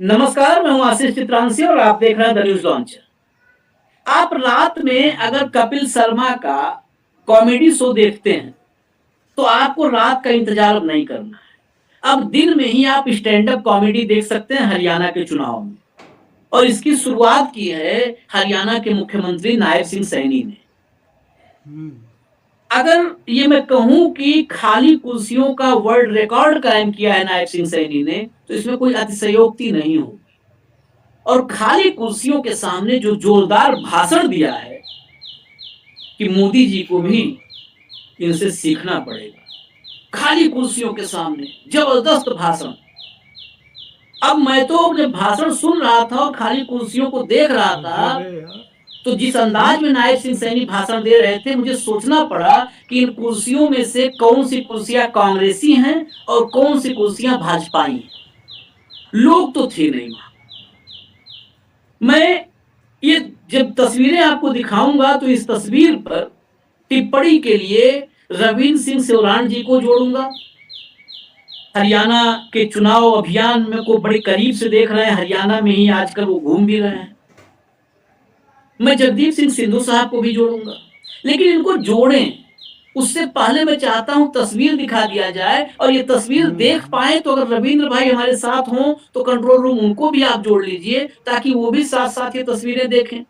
नमस्कार, मैं हूं आशीष चित्रांशी और आप देख रहे हैं द न्यूज लॉन्च। आप रात में अगर कपिल शर्मा का कॉमेडी शो देखते हैं तो आपको रात का इंतजार अब नहीं करना है। अब दिन में ही आप स्टैंड अप कॉमेडी देख सकते हैं हरियाणा के चुनाव में। और इसकी शुरुआत की है हरियाणा के मुख्यमंत्री नायब सिंह सैनी ने। अगर ये मैं कहूं कि खाली कुर्सियों का वर्ल्ड रिकॉर्ड कायम किया है नायब सिंह सैनी ने, तो इसमें कोई अतिशयोक्ति नहीं होगी। और खाली कुर्सियों के सामने जो जोरदार भाषण दिया है कि मोदी जी को भी इनसे सीखना पड़ेगा। खाली कुर्सियों के सामने जबरदस्त भाषण। अब मैं तो जब भाषण सुन रहा था और खाली कुर्सियों को देख रहा था, तो जिस अंदाज में नायब सिंह सैनी भाषण दे रहे थे, मुझे सोचना पड़ा कि इन कुर्सियों में से कौन सी कुर्सियां कांग्रेसी हैं और कौन सी कुर्सियां भाजपाई हैं। लोग तो थे नहीं वहां। मैं ये जब तस्वीरें आपको दिखाऊंगा तो इस तस्वीर पर टिप्पणी के लिए रविंद्र सिंह सेवरान जी को जोड़ूंगा। हरियाणा के चुनाव अभियान में को बड़े करीब से देख रहे हैं, हरियाणा में ही आजकल वो घूम भी रहे हैं। मैं जगदीप सिंह सिद्धू साहब को भी जोड़ूंगा, लेकिन इनको जोड़ें उससे पहले मैं चाहता हूं तस्वीर दिखा दिया जाए, और ये तस्वीर देख पाए तो अगर रविंद्र भाई हमारे साथ हों तो कंट्रोल रूम उनको भी आप जोड़ लीजिए ताकि वो भी साथ साथ ये तस्वीरें देखें।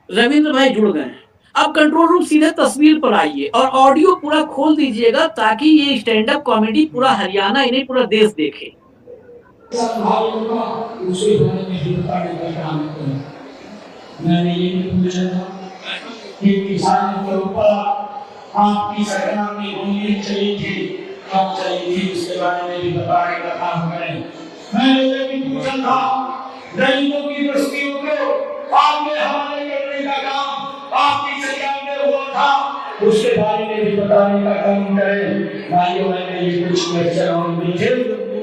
रविंद्र भाई जुड़ गए हैं। अब कंट्रोल रूम सीधे तस्वीर पर आइए और ऑडियो पूरा खोल दीजिएगा ताकि ये स्टैंड अप कॉमेडी पूरा हरियाणा ही नहीं पूरा देश देखे। मैंने ये भी पूछा था कि किसानों के ऊपर आपकी सरकार ने गोली चली थी, कब चली थी, उसके बारे में भी बताने का काम करें। मैंने ये भी पूछा था गरीबों की बस्तियों को आपने हवाले करने का काम आपकी सरकार में हुआ था, उसके बारे में भी बताने का काम करें। भाइयों, मैंने ये कुछ क्वेश्चन और भी थे,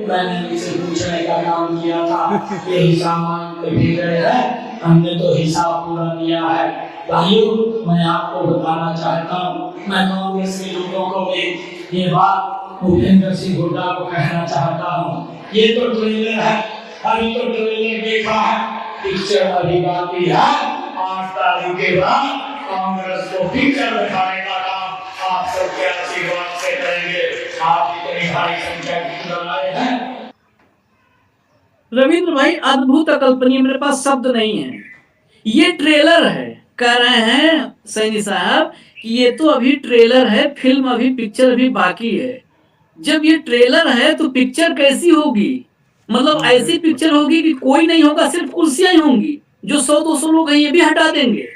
मैंने इसे पूछने का काम किया था। यही सामान भेज रहे हैं, हमने तो हिसाब पूरा दिया है। भाइयों, मैं आपको बताना चाहता हूँ, मैं कांग्रेस के लोगों को भी ये बात भूपेंद्र सिंह हुड्डा को कहना चाहता हूँ। ये तो ट्रेलर है, अभी तो ट्रेलर देखा है, पिक्चर अभी बाकी है। 8 तारीख के बाद कांग्रेस को पिक्चर दिखाने का काम आप सबके आशीर्वाद से करेंगे। आप इतनी भारी संख्या की लाए हैं। रविंद्र भाई अद्भुत अकल्पनीय, मेरे पास शब्द नहीं है। ये ट्रेलर है, कह रहे हैं सैनी साहब कि ये तो अभी ट्रेलर है, फिल्म अभी पिक्चर भी बाकी है। जब ये ट्रेलर है तो पिक्चर कैसी होगी? मतलब ऐसी पिक्चर होगी कि कोई नहीं होगा, सिर्फ कुर्सियां ही होंगी। जो 100-200 लोग हैं ये भी हटा देंगे।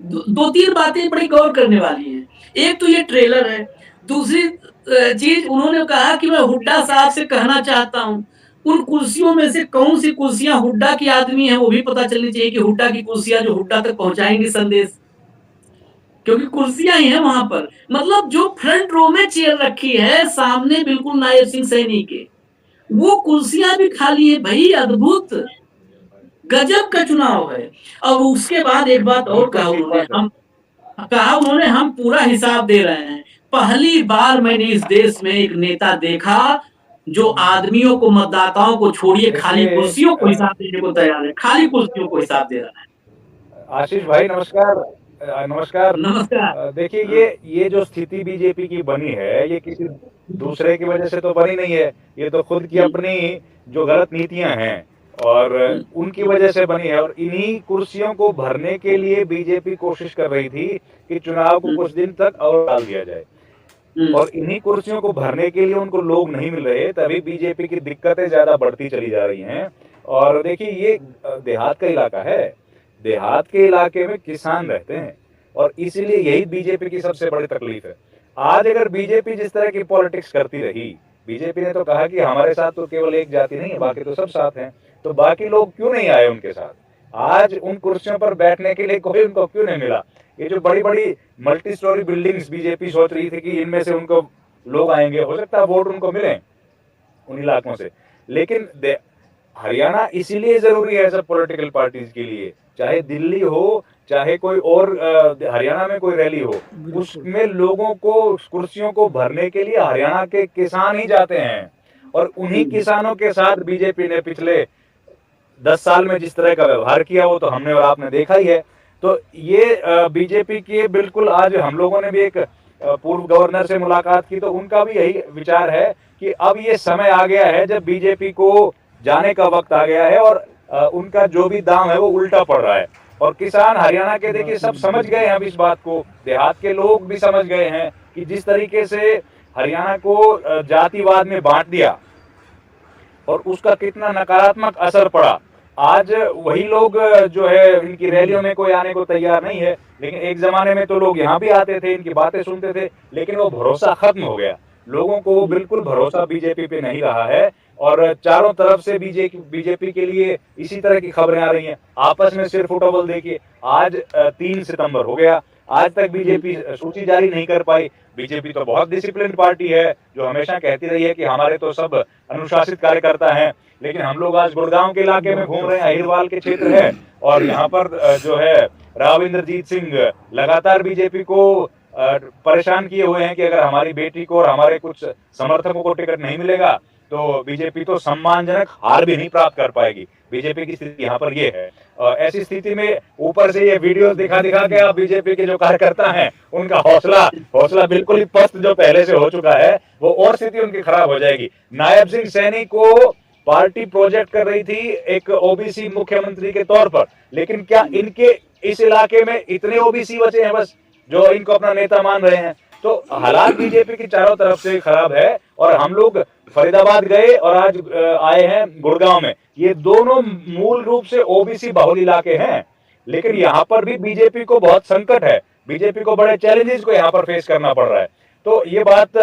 दो तीन बातें बड़ी गौर करने वाली हैं। एक तो ये ट्रेलर है, दूसरी चीज उन्होंने कहा कि मैं हुड्डा साहब से कहना चाहता हूं उन कुर्सियों में से कौन सी कुर्सियां हुड्डा की आदमी है वो भी पता चलनी चाहिए कि हुड्डा की कुर्सियां जो हुड्डा तक पहुंचाएंगी संदेश, क्योंकि कुर्सियां ही है वहां पर। मतलब जो फ्रंट रो में चेयर रखी है सामने बिल्कुल नायब सिंह सैनी के, वो कुर्सियां भी खाली है। भाई अद्भुत गजब का चुनाव है। और उसके बाद एक बात और कहा उन्होंने, हम पूरा हिसाब दे रहे हैं। पहली बार मैंने इस देश में एक नेता देखा जो आदमियों को, मतदाताओं को छोड़िए, खाली कुर्सियों को हिसाब देने को तैयार है। खाली कुर्सियों को हिसाब दे रहा है। आशीष भाई नमस्कार। नमस्कार। नमस्कार। देखिए, ये जो स्थिति बीजेपी की बनी है, ये किसी दूसरे की वजह से तो बनी नहीं है, ये तो खुद की अपनी जो गलत नीतियां हैं और उनकी वजह से बनी है। और इन्हीं कुर्सियों को भरने के लिए बीजेपी कोशिश कर रही थी कि चुनाव को कुछ दिन तक और टाल दिया जाए, और इन्हीं कुर्सियों को भरने के लिए उनको लोग नहीं मिल रहे, तभी बीजेपी की दिक्कतें ज्यादा बढ़ती चली जा रही हैं। और देखिए, ये देहात का इलाका है, देहात के इलाके में किसान रहते हैं, और इसीलिए यही बीजेपी की सबसे बड़ी तकलीफ है। आज अगर बीजेपी जिस तरह की पॉलिटिक्स करती रही, बीजेपी ने तो कहा कि हमारे साथ तो केवल एक जाति नहीं है, बाकी तो सब साथ हैं, तो बाकी लोग क्यों नहीं आए उनके साथ? आज उन कुर्सियों पर बैठने के लिए कोई उनको क्यों नहीं मिला? ये जो बड़ी बड़ी मल्टी स्टोरी बिल्डिंग्स बीजेपी सोच रही थी कि इनमें से उनको लोग आएंगे, हो सकता है वोट उनको मिले उन इलाकों से, लेकिन हरियाणा इसीलिए जरूरी है सब पॉलिटिकल पार्टीज के लिए, चाहे दिल्ली हो, चाहे कोई और हरियाणा में कोई रैली हो, उसमें लोगों को, कुर्सियों को भरने के लिए हरियाणा के किसान ही जाते हैं। और उन्हीं किसानों के साथ बीजेपी ने पिछले 10 साल में जिस तरह का व्यवहार किया वो तो हमने और आपने देखा ही है। तो ये बीजेपी के बिल्कुल आज हम लोगों ने भी एक पूर्व गवर्नर से मुलाकात की तो उनका भी यही विचार है कि अब ये समय आ गया है जब बीजेपी को जाने का वक्त आ गया है और उनका जो भी दाम है वो उल्टा पड़ रहा है। और किसान हरियाणा के देखिए सब समझ गए हैं अब इस बात को, देहात के लोग भी समझ गए हैं कि जिस तरीके से हरियाणा को जातिवाद में बांट दिया और उसका कितना नकारात्मक असर पड़ा। आज वही लोग जो है इनकी रैलियों में कोई आने को तैयार नहीं है, लेकिन एक जमाने में तो लोग यहाँ भी आते थे, इनकी बातें सुनते थे, लेकिन वो भरोसा खत्म हो गया। लोगों को बिल्कुल भरोसा बीजेपी पे नहीं रहा है और चारों तरफ से बीजेपी के लिए इसी तरह की खबरें आ रही हैं। आपस में सिर फुटबॉल देखिए, आज 3 सितंबर हो गया, आज तक बीजेपी सूची जारी नहीं कर पाई। बीजेपी तो बहुत डिसिप्लिन पार्टी है जो हमेशा कहती रही है कि हमारे तो सब अनुशासित कार्यकर्ता हैं, लेकिन हम लोग आज गुड़गांव के इलाके में घूम रहे हैं, अहिरवाल के क्षेत्र है और यहाँ पर जो है राव इंद्रजीत सिंह लगातार बीजेपी को परेशान किए हुए हैं कि अगर हमारी बेटी को और हमारे कुछ समर्थकों को टिकट नहीं मिलेगा तो बीजेपी तो सम्मानजनक हार भी नहीं प्राप्त कर पाएगी। बीजेपी की स्थिति यहाँ पर ये है। ऐसी स्थिति में ऊपर से ये वीडियो दिखा के आप बीजेपी के जो कार्यकर्ता हैं उनका हौसला बिल्कुल ही पस्त जो पहले से हो चुका है, वो और स्थिति उनकी खराब हो जाएगी। नायब सिंह सैनी को पार्टी प्रोजेक्ट कर रही थी एक ओबीसी मुख्यमंत्री के तौर पर, लेकिन क्या इनके इस इलाके में इतने ओबीसी बचे हैं बस जो इनको अपना नेता मान रहे हैं? तो हालात बीजेपी की चारों तरफ से खराब है और हम लोग फरीदाबाद गए और आज आए हैं गुड़गांव में। ये दोनों मूल रूप से ओबीसी बहुल इलाके हैं, लेकिन यहाँ पर भी बीजेपी को बहुत संकट है, बीजेपी को बड़े चैलेंजेस को यहाँ पर फेस करना पड़ रहा है। तो ये बात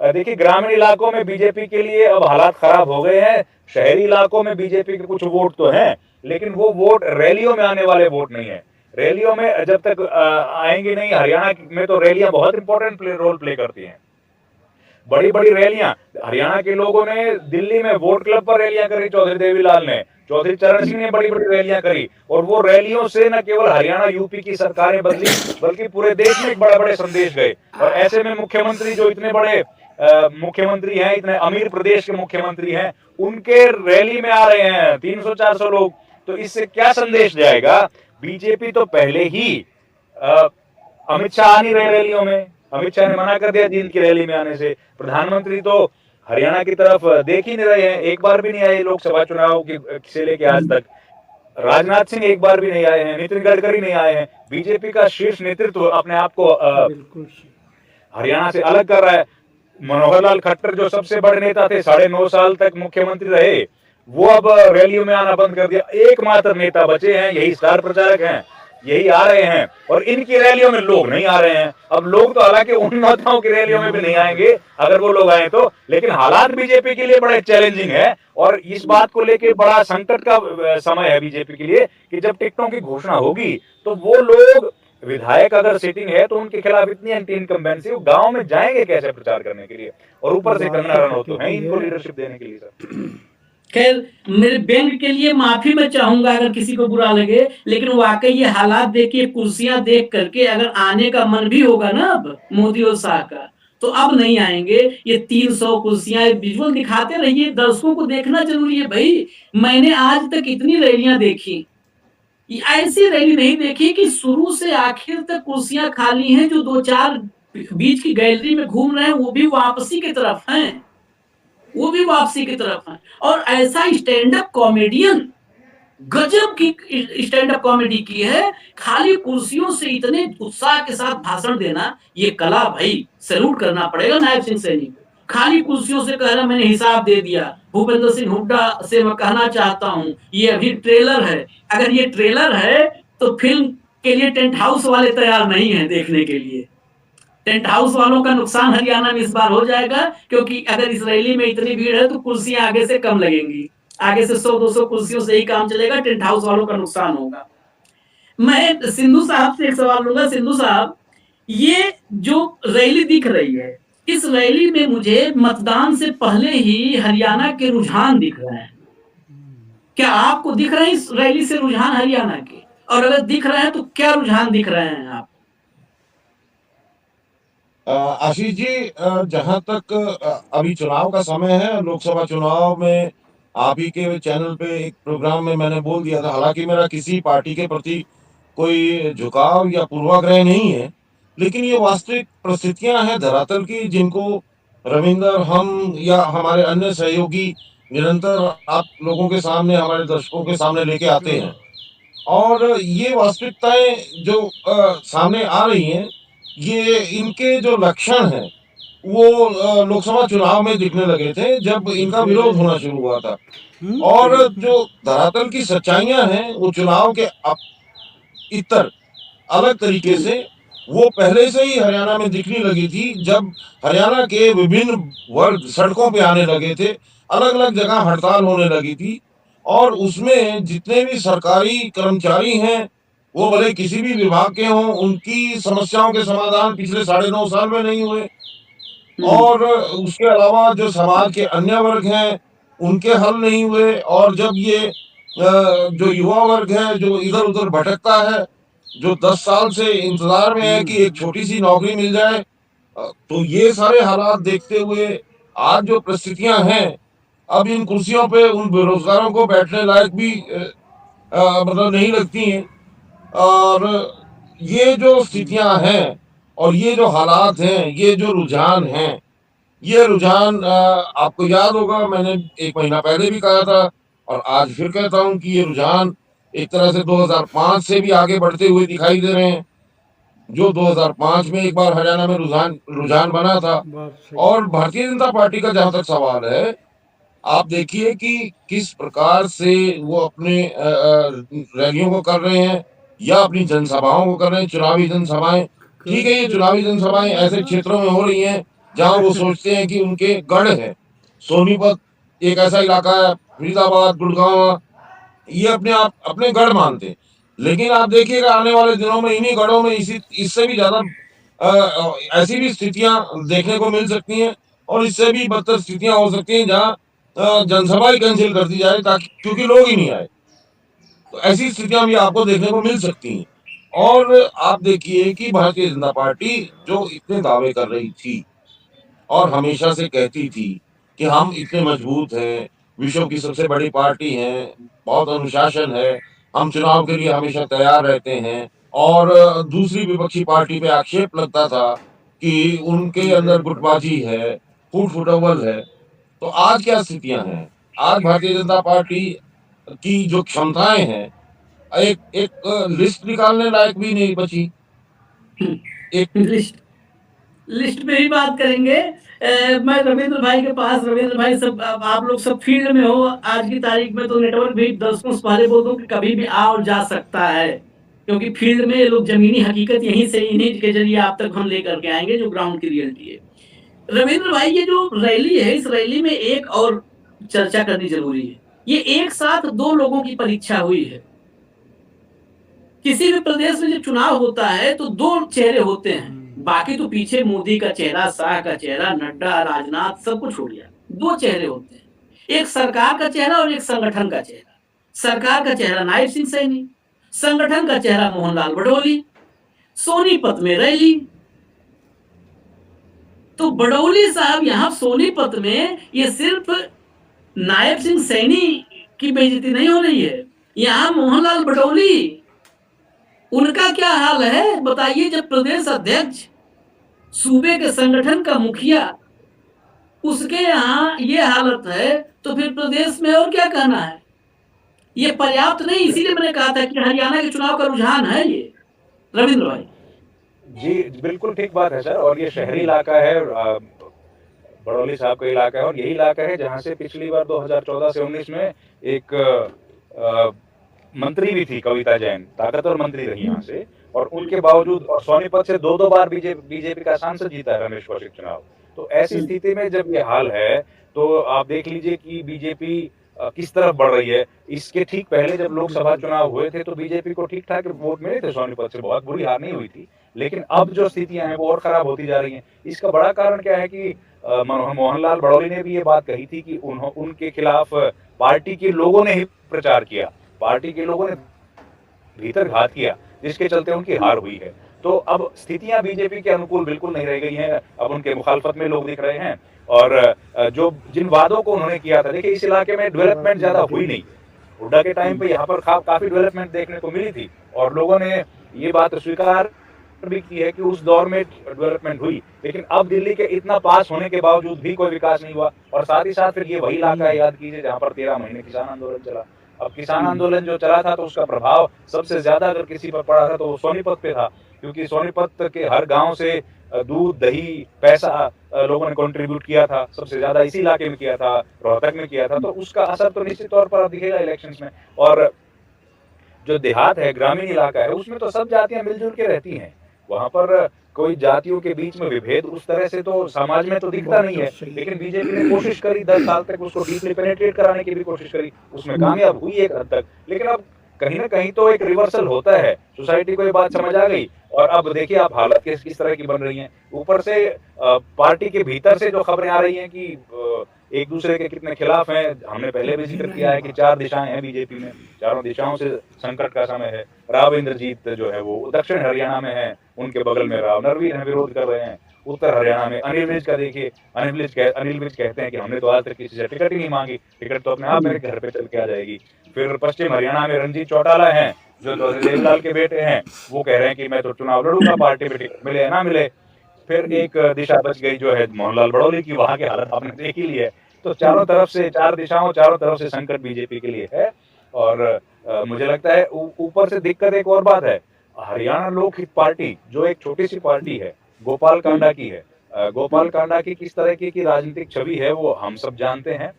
देखिए, ग्रामीण इलाकों में बीजेपी के लिए अब हालात खराब हो गए हैं। शहरी इलाकों में बीजेपी के कुछ वोट तो हैं, लेकिन वो वोट रैलियों में आने वाले वोट नहीं है। रैलियों में जब तक आएंगे नहीं, हरियाणा में तो रैलियां बहुत इंपॉर्टेंट रोल प्ले करती हैं। बड़ी बड़ी रैलियां हरियाणा के लोगों ने दिल्ली में वोट क्लब पर रैलियां करी, चौधरी देवीलाल ने, चौधरी चरण सिंह ने बड़ी बड़ी रैलियां करी और वो रैलियों से न केवल हरियाणा यूपी की सरकारें बदली बल्कि पूरे देश में एक बड़े बड़े संदेश गए। और ऐसे में मुख्यमंत्री जो इतने बड़े मुख्यमंत्री हैं, इतने अमीर प्रदेश के मुख्यमंत्री हैं, उनके रैली में आ रहे हैं 300-400 लोग, तो इससे क्या संदेश जाएगा? बीजेपी तो पहले ही अमित शाह आ नहीं रहे रैलियों में, अमित शाह ने मना कर दिया जिनकी रैली में आने से। प्रधानमंत्री तो हरियाणा की तरफ देख ही नहीं रहे हैं, एक बार भी नहीं आए लोकसभा चुनाव से लेके आज तक। राजनाथ सिंह एक बार भी नहीं आए हैं, नितिन गडकरी नहीं आए हैं। बीजेपी का शीर्ष नेतृत्व अपने आप को हरियाणा से अलग कर रहा है। मनोहर लाल खट्टर जो सबसे बड़े नेता थे, 9.5 साल तक मुख्यमंत्री रहे, वो अब रैलियों में आना बंद कर दिया। एकमात्र नेता बचे हैं, यही स्टार प्रचारक हैं, यही आ रहे हैं और इनकी रैलियों में लोग नहीं आ रहे हैं। अब लोग तो हालांकि उन नेताओं की रैलियों में भी नहीं आएंगे अगर वो लोग आए तो, लेकिन हालात बीजेपी के लिए बड़े चैलेंजिंग है और इस बात को लेकर बड़ा संकट का समय है बीजेपी के लिए कि जब टिकटों की घोषणा होगी तो वो लोग, विधायक अगर सिटिंग है तो उनके खिलाफ इतनी एंटी इनकम्बेंसी, वो गांव में जाएंगे कैसे प्रचार करने के लिए? और ऊपर से कंगना रनौत तो है इनको लीडरशिप देने के लिए। सर खैर, मेरे व्यंग के लिए माफी मैं चाहूंगा अगर किसी को बुरा लगे, लेकिन वाकई ये हालात देखिए, कुर्सियां देख करके अगर आने का मन भी होगा ना अब मोदी और शाह का, तो अब नहीं आएंगे। ये 300 कुर्सियां विजुअल दिखाते रहिए, दर्शकों को देखना जरूरी है भाई। मैंने आज तक इतनी रैलियां देखी, ऐसी रैली नहीं देखी कि शुरू से आखिर तक कुर्सियां खाली हैं, जो 2-4 बीच की गैलरी में घूम रहे हैं वो भी वापसी की तरफ हैं, वो भी वापसी की तरफ है। और ऐसा स्टैंड अप कॉमेडियन, गजब की स्टैंड अप कॉमेडी की है, खाली कुर्सियों से इतने उत्साह के साथ भाषण देना, ये कला भाई सैल्यूट करना पड़ेगा नायब सिंह सैनी को। खाली कुर्सियों से कह रहा मैंने हिसाब दे दिया। भूपेंद्र सिंह हुड्डा से मैं कहना चाहता हूं, ये अभी ट्रेलर है, अगर ये ट्रेलर है तो फिल्म के लिए टेंट हाउस वाले तैयार नहीं है देखने के लिए। टेंट हाउस वालों का नुकसान हरियाणा में इस बार हो जाएगा, क्योंकि अगर इस रैली में इतनी भीड़ है तो कुर्सियां आगे से कम लगेंगी, आगे से 100-200 कुर्सियों से ही काम चलेगा, टेंट हाउस वालों का नुकसान होगा। मैं सिंधु साहब से एक सवाल लूंगा। सिंधु साहब, ये जो रैली दिख रही है, इस रैली में मुझे मतदान से पहले ही हरियाणा के रुझान दिख रहे हैं, क्या आपको दिख रहे हैं इस रैली से रुझान हरियाणा के? और अगर दिख रहे हैं तो क्या रुझान दिख रहे हैं आप? आशीष जी, जहां तक अभी चुनाव का समय है, लोकसभा चुनाव में आप ही के चैनल पे एक प्रोग्राम में मैंने बोल दिया था, हालांकि मेरा किसी पार्टी के प्रति कोई झुकाव या पूर्वाग्रह नहीं है, लेकिन ये वास्तविक परिस्थितियां हैं धरातल की, जिनको रविंदर, हम या हमारे अन्य सहयोगी निरंतर आप लोगों के सामने, हमारे दर्शकों के सामने लेके आते हैं। और ये वास्तविकताएं जो सामने आ रही हैं, ये इनके जो लक्षण हैं वो लोकसभा चुनाव में दिखने लगे थे जब इनका विरोध होना शुरू हुआ था। और जो धरातल की सच्चाइयां हैं वो चुनाव के इतर अलग तरीके से वो पहले से ही हरियाणा में दिखने लगी थी, जब हरियाणा के विभिन्न वर्ग सड़कों पे आने लगे थे, अलग अलग जगह हड़ताल होने लगी थी। और उसमें जितने भी सरकारी कर्मचारी हैं, वो भले किसी भी विभाग के हों, उनकी समस्याओं के समाधान पिछले 9.5 साल में नहीं हुए। और उसके अलावा जो समाज के अन्य वर्ग हैं, उनके हल नहीं हुए। और जब ये जो युवा वर्ग है जो इधर उधर भटकता है, जो 10 साल से इंतजार में है कि एक छोटी सी नौकरी मिल जाए, तो ये सारे हालात देखते हुए आज जो परिस्थितियां हैं, अब इन कुर्सियों पे उन बेरोजगारों को बैठने लायक भी मतलब नहीं लगती हैं। और ये जो स्थितियां हैं और ये जो हालात हैं, ये जो रुझान हैं, ये रुझान आपको याद होगा, मैंने 1 महीना पहले भी कहा था और आज फिर कहता हूं कि ये रुझान एक तरह से 2005 से भी आगे बढ़ते हुए दिखाई दे रहे हैं। जो 2005 में एक बार हरियाणा में रुझान रुझान बना था। और भारतीय जनता पार्टी का जहां तक सवाल है, आप देखिए कि किस प्रकार से वो अपने रैलियों को कर रहे हैं या अपनी जनसभाओं को कर रहे हैं, चुनावी जनसभाएं। ठीक है, ये चुनावी जनसभाएं ऐसे क्षेत्रों में हो रही हैं जहां वो सोचते हैं कि उनके गढ़ है। सोनीपत एक ऐसा इलाका है, फरीदाबाद, गुड़गांव, ये अपने आप अपने गढ़ मानते हैं। लेकिन आप देखिएगा आने वाले दिनों में इन्हीं गढ़ों में इससे भी ज्यादा ऐसी भी स्थितियां देखने को मिल सकती हैं, और इससे भी बदतर स्थितियां हो सकती हैं जहां जनसभा ही कैंसिल कर दी जाए, ताकि क्योंकि लोग ही नहीं आए। तो ऐसी स्थितियां भी आपको देखने को मिल सकती हैं। और आप देखिए कि भारतीय जनता पार्टी जो इतने दावे कर रही थी और हमेशा से कहती थी कि हम इतने मजबूत हैं, विश्व की सबसे बड़ी पार्टी हैं, बहुत अनुशासन है, हम चुनाव के लिए हमेशा तैयार रहते हैं। और दूसरी विपक्षी पार्टी पे आक्षेप लगता था कि उनके अंदर गुटबाजी है, फूट फुटअव्वल है। तो आज क्या स्थितियां हैं? आज भारतीय जनता पार्टी की जो क्षमताएं हैं, एक एक लिस्ट निकालने लायक भी नहीं बची। एक लिस्ट पे ही बात करेंगे। मैं रविंद्र भाई के पास, रविंद्र भाई सब आप लोग सब फील्ड में हो आज की तारीख में, तो नेटवर्क भी दर्शकों से पहले बोल दूं कि कभी भी आ और जा सकता है, क्योंकि फील्ड में ये लोग जमीनी हकीकत यहीं से इन्हीं के जरिए आप तक हम लेकर के आएंगे जो ग्राउंड की रियलिटी है। रविंद्र भाई, ये जो रैली है, इस रैली में एक और चर्चा करनी जरूरी है। ये एक साथ 2 लोगों की परीक्षा हुई है। किसी भी प्रदेश में जब चुनाव होता है तो 2 चेहरे होते हैं, बाकी तो पीछे मोदी का चेहरा, शाह का चेहरा, नड्डा, राजनाथ सब कुछ हो गया। 2 चेहरे होते हैं, एक सरकार का चेहरा और एक संगठन का चेहरा। सरकार का चेहरा नायब सिंह सैनी, संगठन का चेहरा मोहनलाल बडोली। सोनीपत में रैली, तो बडौली साहब यहाँ सोनीपत में ये सिर्फ नायब सिंह सैनी की बेइज्जती नहीं हो रही है, यहाँ मोहनलाल बडौली, उनका क्या हाल है बताइए। जब प्रदेश अध्यक्ष, सूबे के संगठन का मुखिया, उसके यहाँ ये हालत है, तो फिर प्रदेश में और क्या कहना है। ये पर्याप्त नहीं, इसीलिए मैंने कहा था कि हरियाणा के चुनाव का रुझान है ये। रविंद्र भाई जी बिल्कुल ठीक बात है सर। और ये शहरी इलाका है, बड़ौली साहब का इलाका है, और यही इलाका है जहां से पिछली बार 2014 से 19 में एक मंत्री भी थी, कविता जैन, ताकतवर मंत्री रही यहाँ से, और उनके बावजूद, और सोनीपत से 2 बार बीजेपी का सांसद जीता है रमेश कौशिक चुनाव। तो ऐसी स्थिति में जब ये हाल है, तो आप देख लीजिए कि बीजेपी किस तरफ बढ़ रही है। इसके ठीक पहले जब लोकसभा चुनाव हुए थे तो बीजेपी को ठीक ठाक वोट मिले थे, सोनीपत से बहुत बुरी हार नहीं हुई थी। लेकिन अब जो स्थितियां हैं वो और खराब होती जा रही हैं। इसका बड़ा कारण क्या है कि मोहनलाल बडौली ने भी ये बात कही थी कि उनके खिलाफ पार्टी के लोगों ने ही प्रचार किया, पार्टी के लोगों ने भीतर घात किया, जिसके चलते उनकी हार हुई है। तो अब स्थितियां बीजेपी के अनुकूल बिल्कुल नहीं रह गई हैं, अब उनके मुखालफत में लोग दिख रहे हैं। और जो जिन वादों को उन्होंने किया था, देखिए इस इलाके में डेवलपमेंट ज्यादा हुई नहीं। हुड्डा के टाइम पे यहाँ पर काफी डेवलपमेंट देखने को मिली थी और लोगों ने ये बात स्वीकार भी की है कि उस दौर में डेवलपमेंट हुई, लेकिन अब दिल्ली के इतना पास होने के बावजूद भी कोई विकास नहीं हुआ। और साथ ही साथ फिर ये वही इलाका है, याद कीजिए, जहाँ पर 13 महीने किसान आंदोलन चला। अब किसान आंदोलन जो चला था तो उसका प्रभाव सबसे ज्यादा अगर किसी पर पड़ा था तो वो सोनीपत पे था, क्योंकि सोनीपत के हर गांव से दूध, दही, पैसा लोगों ने कंट्रीब्यूट किया था, सबसे ज्यादा इसी इलाके में किया था, रोहतक में किया था। तो उसका असर तो निश्चित तौर पर दिखेगा इलेक्शंस में। और जो देहात है, ग्रामीण इलाका है, उसमें तो सब जातियां मिलजुल के रहती हैं। वहां पर कोई जातियों के बीच में विभेद उस तरह से तो समाज में तो दिखता नहीं है, लेकिन बीजेपी ने कोशिश करी 10 साल तक उसको डीपली पेनिट्रेट कराने की भी कोशिश करी, उसमें कामयाब हुई एक हद तक। लेकिन अब कहीं ना कहीं तो एक रिवर्सल होता है, सोसाइटी को ये बात समझ आ गई। और अब देखिए आप हालत किस तरह की बन रही है। ऊपर से पार्टी के भीतर से जो खबरें आ रही हैं कि एक दूसरे के कितने खिलाफ हैं। हमने पहले भी जिक्र किया है कि 4 दिशाएं हैं बीजेपी में, चारों दिशाओं से संकट का समय है। राव इंद्रजीत जो है वो दक्षिण हरियाणा में है, उनके बगल में राव नरवीर हैं, विरोध कर रहे हैं। उत्तर हरियाणा में अनिल विज का देखिए, अनिल विज कहते हैं कि हमने तो आज तक किसी से टिकट ही नहीं मांगी, टिकट तो अपने आप मेरे घर पे चल के आ जाएगी। फिर पश्चिम हरियाणा में रंजीत चौटाला हैं जो देवलाल के बेटे हैं, वो कह रहे हैं कि मैं तो चुनाव लड़ूंगा, पार्टी में टिकट मिले या ना मिले। फिर एक दिशा बच गई जो है मोहनलाल बड़ौली की, वहां की हालत आपने देख ही ली है। तो चारों तरफ से 4 दिशाओं, चारों तरफ से संकट बीजेपी के लिए है। और मुझे लगता है ऊपर से दिक्कत एक और बात है, हरियाणा लोकहित पार्टी जो एक छोटी सी पार्टी है, गोपाल कांडा की है। गोपाल कांडा की किस तरह की राजनीतिक छवि है वो हम सब जानते हैं।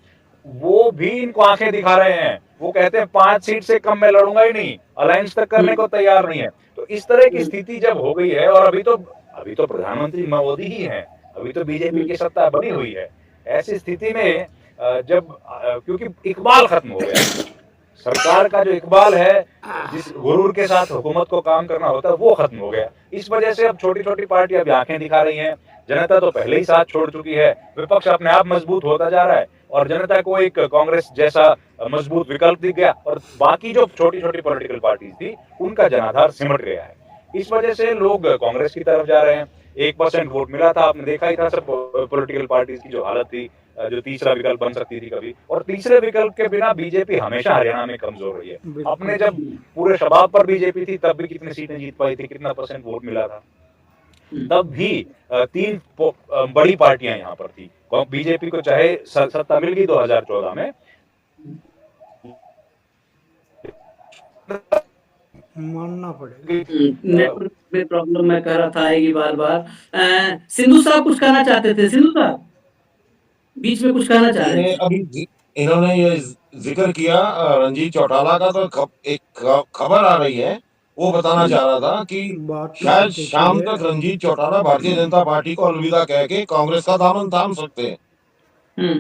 वो भी इनको आंखें दिखा रहे हैं, वो कहते हैं 5 सीट से कम मैं लड़ूंगा ही नहीं, अलायंस तक करने को तैयार नहीं है। तो इस तरह की स्थिति जब हो गई है, और अभी तो प्रधानमंत्री मोदी ही हैं, अभी तो बीजेपी की सत्ता बनी हुई है। ऐसी स्थिति में क्योंकि इकबाल खत्म हो गया, सरकार का जो इकबाल है, जिस गुरूर के साथ हुकूमत को काम करना होता है, वो खत्म हो गया। इस वजह से अब छोटी छोटी पार्टियां भी आंखें दिखा रही हैं। जनता तो पहले ही साथ छोड़ चुकी है, विपक्ष अपने आप मजबूत होता जा रहा है और जनता को एक कांग्रेस जैसा मजबूत विकल्प दिख गया, और बाकी जो छोटी छोटी पॉलिटिकल पार्टीज थी उनका जनाधार सिमट गया है। इस वजह से लोग कांग्रेस की तरफ जा रहे हैं। 1% वोट मिला था, आपने देखा ही था सब पॉलिटिकल पार्टीज की जो हालत थी, जो तीसरा विकल्प बन सकती थी कभी। और तीसरे विकल्प के बिना बीजेपी हमेशा हरियाणा में कमजोर रही है। अपने जब पूरे शबाब पर बीजेपी थी तब भी कितनी सीटें जीत पाई थी, कितना % वोट मिला था, तब भी 3 बड़ी पार्टियां यहाँ पर थी। बीजेपी को चाहे सत्ता मिल गई 2014 में, मानना पड़ेगा। नेटवर्क में प्रॉब्लम मैं कह रहा था आएगी बार बार। सिंधु साहब कुछ कहना चाहते थे, सिंधु साहब बीच में कुछ कहना चाह रहे थे। अभी इन्होंने ये जिक्र किया रंजीत चौटाला का, तो एक खबर आ रही है, वो बताना चाह रहा था कि शायद शाम तक रंजीत चौटाला भारतीय जनता पार्टी को अलविदा कह के कांग्रेस का दामन थाम सकते हैं।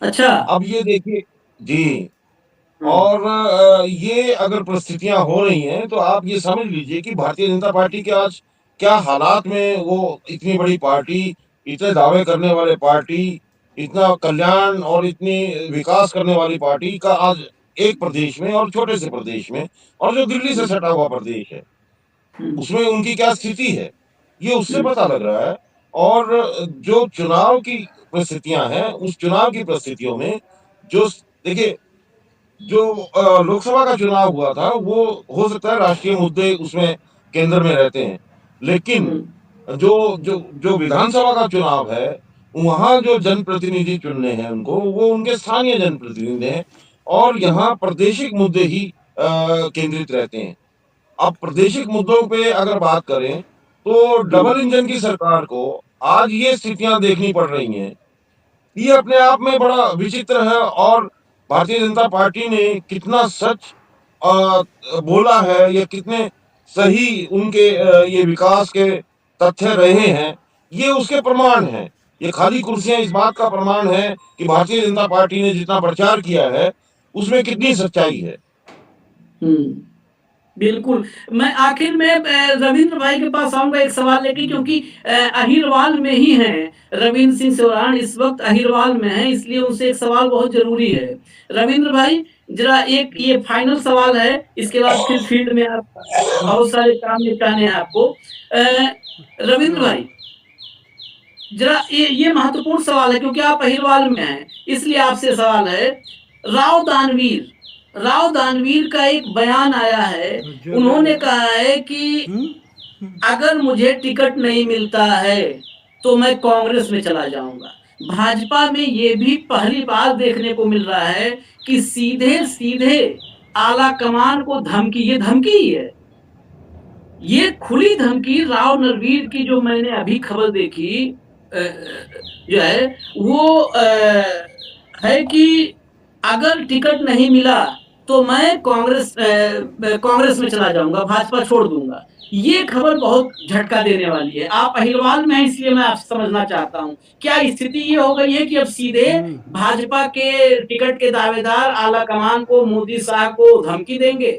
अच्छा, अब ये देखिए जी, और ये अगर परिस्थितियां हो रही हैं तो आप ये समझ लीजिए कि भारतीय जनता पार्टी के आज क्या हालात में, वो इतनी बड़ी पार्टी, इतने दावे करने वाले पार्टी, इतना कल्याण और इतनी विकास करने वाली पार्टी का आज एक प्रदेश में और छोटे से प्रदेश में, और जो दिल्ली से सटा हुआ प्रदेश है, उसमें उनकी क्या स्थिति है, ये उससे पता लग रहा है। और जो चुनाव की परिस्थितियां हैं, उस चुनाव की परिस्थितियों में जो देखिए, जो लोकसभा का चुनाव हुआ था, वो हो सकता है राष्ट्रीय मुद्दे उसमें केंद्र में रहते हैं, लेकिन जो जो जो विधानसभा का चुनाव है, वहां जो जनप्रतिनिधि चुनने हैं उनको, वो उनके स्थानीय जनप्रतिनिधि हैं, और यहाँ प्रादेशिक मुद्दे ही केंद्रित रहते हैं। अब प्रादेशिक मुद्दों पे अगर बात करें तो डबल इंजन की सरकार को आज ये स्थितियां देखनी पड़ रही हैं, ये अपने आप में बड़ा विचित्र है। और भारतीय जनता पार्टी ने कितना सच बोला है, या कितने सही उनके ये विकास के तथ्य रहे हैं, ये उसके प्रमाण हैं। ये खाली कुर्सियां इस बात का प्रमाण है कि भारतीय जनता पार्टी ने जितना प्रचार किया है उसमें कितनी सच्चाई है। बिल्कुल। मैं आखिर में रविंद्र भाई के पास आऊंगा एक सवाल लेके, क्योंकि अहिरवाल में ही हैं रविंद्र सिंह चौहान, इस वक्त अहिरवाल में हैं, इसलिए उनसे एक सवाल बहुत जरूरी है। रविंद्र भाई जरा एक ये फाइनल सवाल है, इसके बाद फिर फील्ड में आप बहुत सारे काम निपटाने हैं आपको। रविंद्र भाई, जरा ये महत्वपूर्ण सवाल है क्योंकि आप अहिरवाल में हैं, इसलिए आपसे सवाल है। राव दानवीर का एक बयान आया है, उन्होंने कहा है कि अगर मुझे टिकट नहीं मिलता है तो मैं कांग्रेस में चला जाऊंगा। भाजपा में ये भी पहली बार देखने को मिल रहा है कि सीधे सीधे आला कमान को धमकी, ये धमकी ही है, ये खुली धमकी राव नरवीर की जो मैंने अभी खबर देखी जो है वो है कि अगर टिकट नहीं मिला तो मैं कांग्रेस में चला जाऊंगा, भाजपा छोड़ दूंगा। ये खबर बहुत झटका देने वाली है। आप अहिरवाल में हैं इसलिए मैं आपसे समझना चाहता हूँ, क्या स्थिति ये हो गई है कि अब सीधे भाजपा के टिकट के दावेदार आला कमान को, मोदी शाह को धमकी देंगे?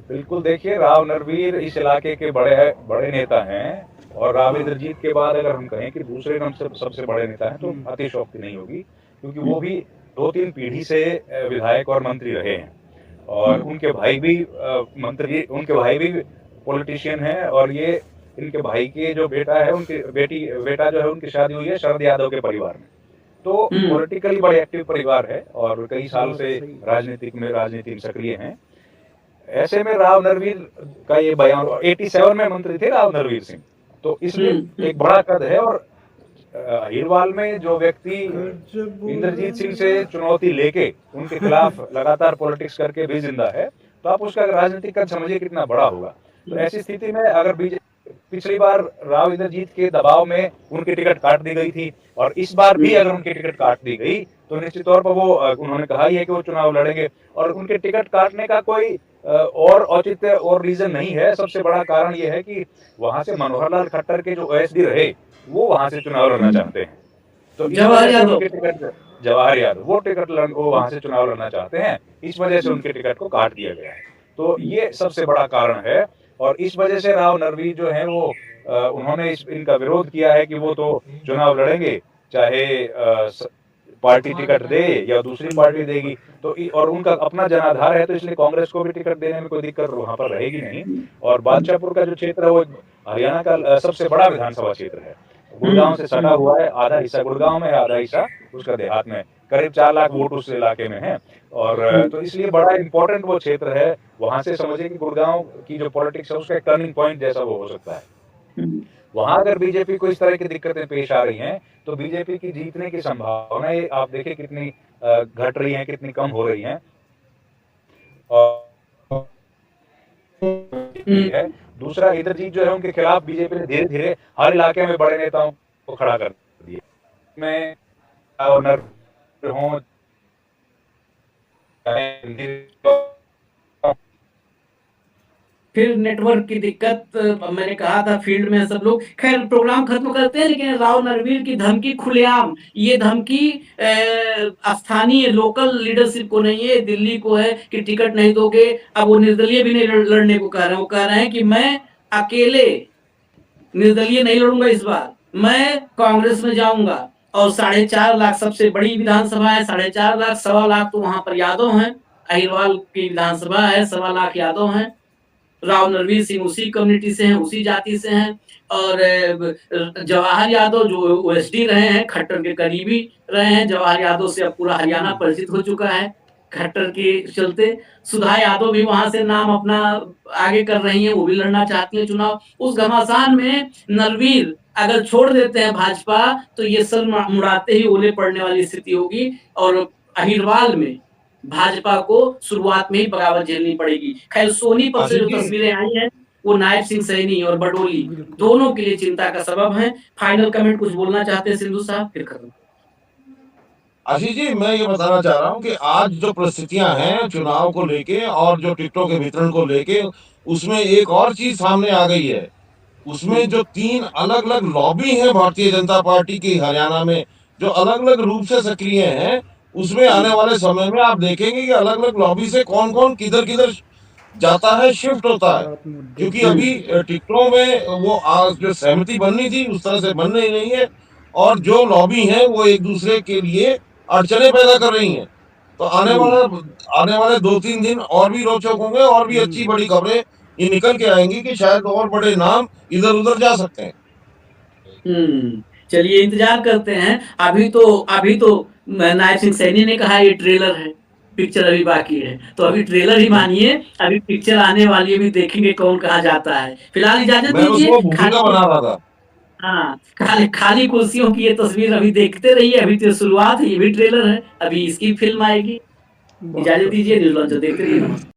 बिल्कुल, देखिए राव नरवीर इस इलाके के बड़े नेता हैं और राव इंद्रजीत के बाद अगर हम कहें कि दूसरे नंबर से सबसे बड़े नेता हैं तो अतिशयोक्ति नहीं होगी, क्योंकि वो भी 2-3 पीढ़ी से विधायक और मंत्री रहे हैं और उनके भाई भी पॉलिटिशियन हैं और ये इनके भाई के जो बेटा है, उनकी बेटा जो है उनकी शादी हुई है शरद यादव के परिवार में। तो पॉलिटिकली बड़े एक्टिव परिवार है और कई साल से राजनीति में सक्रिय हैं। ऐसे में राव नरवीर का ये बयान, 87 में मंत्री थे राव नरवीर सिंह, तो इसलिए एक बड़ा कद है। और अहिरवाल में जो व्यक्ति इंद्रजीत सिंह से चुनौती लेके उनके खिलाफ लगातार पॉलिटिक्स करके भी जिंदा है, तो आप उसका राजनीतिक कद समझिए कितना बड़ा होगा। तो ऐसी स्थिति में अगर पिछली बार राव इंद्रजीत के दबाव में उनकी टिकट काट दी गई थी और इस बार भी अगर उनकी टिकट काट दी गई तो निश्चित तौर पर वो उन्होंने कहा ही है कि वो चुनाव लड़ेंगे और उनके टिकट काटने का कोई और औचित्य और रीजन नहीं है। सबसे बड़ा कारण ये है कि वहां से मनोहर लाल खट्टर के जो ओएसडी रहे वो वहां से चुनाव लड़ना चाहते हैं, तो जवाहर यादव वो टिकट वो वहां से चुनाव लड़ना चाहते हैं, इस वजह से उनके टिकट को काट दिया गया है। तो ये सबसे बड़ा कारण है और इस वजह से राव नरवीर जो है वो उन्होंने इनका विरोध किया है कि वो तो चुनाव लड़ेंगे चाहे पार्टी टिकट दे या दूसरी पार्टी देगी, तो और उनका अपना जनाधार है तो इसलिए कांग्रेस को भी टिकट देने में कोई दिक्कत वहां पर रहेगी नहीं। और बादशाहपुर का जो क्षेत्र है वो हरियाणा का सबसे बड़ा विधानसभा क्षेत्र है, गुड़गांव से सटा हुआ है, आधा हिस्सा गुड़गांव में है, आधा हिस्सा उसका देहात में, करीब 4 लाख वोट उस इलाके में है और तो इसलिए बड़ा इंपॉर्टेंट वो क्षेत्र है। वहां से समझिए कि गुड़गांव की जो पॉलिटिक्स है उसका एक टर्निंग पॉइंट जैसा वो हो सकता है। वहां अगर बीजेपी को इस तरह की दिक्कतें पेश आ रही हैं तो बीजेपी की जीतने की संभावनाएं आप देखिए कितनी घट रही हैं, कितनी कम हो रही हैं। और दूसरा इंद्रजीत जो है उनके खिलाफ बीजेपी ने धीरे धीरे हर इलाके में बड़े नेताओं को खड़ा कर दिया। मैं फिर नेटवर्क की दिक्कत, मैंने कहा था फील्ड में सब लोग। खैर प्रोग्राम खत्म करते हैं, लेकिन राव नरवीर की धमकी खुलेआम, ये धमकी स्थानीय लोकल लीडरशिप को नहीं है, दिल्ली को है कि टिकट नहीं दोगे। अब वो निर्दलीय भी नहीं लड़ने को कह रहे हैं, वो कह रहे हैं कि मैं अकेले निर्दलीय नहीं लड़ूंगा इस बार, मैं कांग्रेस में जाऊंगा। और 4.5 लाख सबसे बड़ी विधानसभा है, 4.5 लाख, 1.25 लाख तो वहां पर यादव हैं। अहिरवाल की विधानसभा है, 1.25 लाख यादव हैं। राव नरवीर सिंह उसी कम्युनिटी से हैं, उसी जाति से हैं। और जवाहर यादव जो ओएसडी रहे हैं, खट्टर के करीबी रहे हैं। जवाहर यादव से अब पूरा हरियाणा परिचित हो चुका है खट्टर के चलते। सुधा यादव भी वहां से नाम अपना आगे कर रही हैं, वो भी लड़ना चाहती है चुनाव। उस घमासान में नरवीर अगर छोड़ देते हैं भाजपा तो ये सर मुड़ाते ही ओले पड़ने वाली स्थिति होगी और अहिरवाल में भाजपा को शुरुआत में ही बगावत झेलनी पड़ेगी। खैर सोनीपत से जो तस्वीरें आई हैं वो नायब सिंह सैनी और बडोली दोनों के लिए चिंता का सबब है। फाइनल कमेंट कुछ बोलना चाहते हैं सिंधु साहब, फिर खत्म। आशीष जी, मैं ये बताना चाह रहा हूँ कि आज जो परिस्थितियां हैं चुनाव को लेके और जो टिकटों के वितरण को लेके, उसमें एक और चीज सामने आ गई है। उसमें जो 3 अलग अलग लॉबी है भारतीय जनता पार्टी की हरियाणा में, जो अलग अलग रूप से सक्रिय हैं, उसमें आने वाले समय में आप देखेंगे कि अलग अलग लॉबी से कौन कौन किधर किधर जाता है, शिफ्ट होता है। क्योंकि अभी टिकटों में वो जो सहमति बननी थी उस तरह से बन रही नहीं है और जो लॉबी है वो एक दूसरे के लिए अड़चने पैदा कर रही हैं। तो आने वाले 2-3 दिन और भी रोचक होंगे और भी अच्छी बड़ी खबरें ये निकल के आएंगी कि शायद और बड़े नाम इधर उधर जा सकते हैं। चलिए इंतजार करते हैं। अभी तो नायब सिंह सैनी ने कहा ये ट्रेलर है, पिक्चर अभी बाकी है, तो अभी ट्रेलर ही मानिए, अभी पिक्चर आने वाली है, अभी देखेंगे कौन कहाँ जाता है। फिलहाल इजाजत मैं दीजिए। उसको भूमिका बना रहा था। हाँ, खाली कुर्सियों की ये तस्वीर अभी देखते रहिए, अभी तो शुरुआत है, ये भी ट्रेलर है, अभी इसकी फिल्म आएगी। इजाजत दीजिए, न्यूज़ लॉन्चर देखते रहिए। नमस्कार।